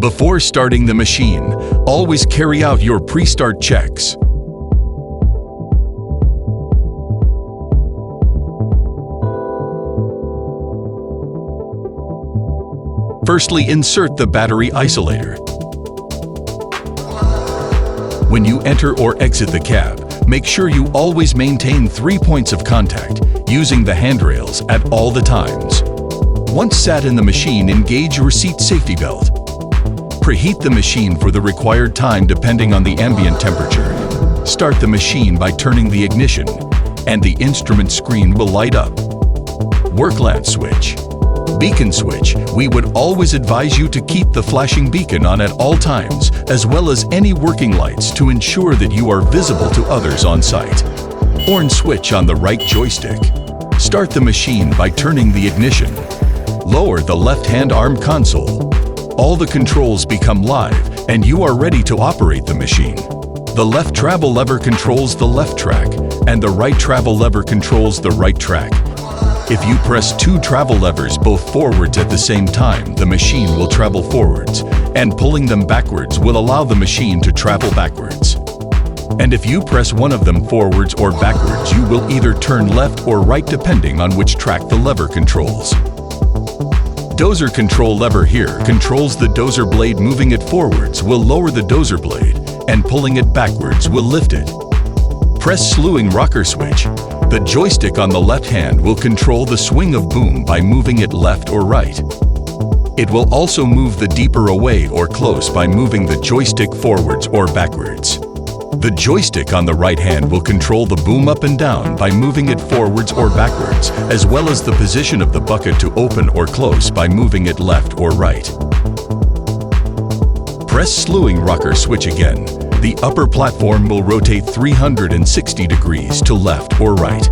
Before starting the machine, always carry out your pre-start checks. Firstly, insert the battery isolator. When you enter or exit the cab, make sure you always maintain 3 points of contact using the handrails at all the times. Once sat in the machine, engage your seat safety belt. Preheat the machine for the required time depending on the ambient temperature. Start the machine by turning the ignition, and the instrument screen will light up. Work lamp switch. Beacon switch. We would always advise you to keep the flashing beacon on at all times, as well as any working lights to ensure that you are visible to others on site. Horn switch on the right joystick. Start the machine by turning the ignition. Lower the left-hand arm console. All the controls become live and you are ready to operate the machine. The left travel lever controls the left track and the right travel lever controls the right track. If you press 2 travel levers both forwards at the same time, the machine will travel forwards, and pulling them backwards will allow the machine to travel backwards. And if you press one of them forwards or backwards, you will either turn left or right depending on which track the lever controls. Dozer control lever here controls the dozer blade. Moving it forwards will lower the dozer blade, and pulling it backwards will lift it. Press slewing rocker switch. The joystick on the left hand will control the swing of boom by moving it left or right. It will also move the deeper away or close by moving the joystick forwards or backwards. The joystick on the right hand will control the boom up and down by moving it forwards or backwards, as well as the position of the bucket to open or close by moving it left or right. Press slewing rocker switch again. The upper platform will rotate 360 degrees to left or right.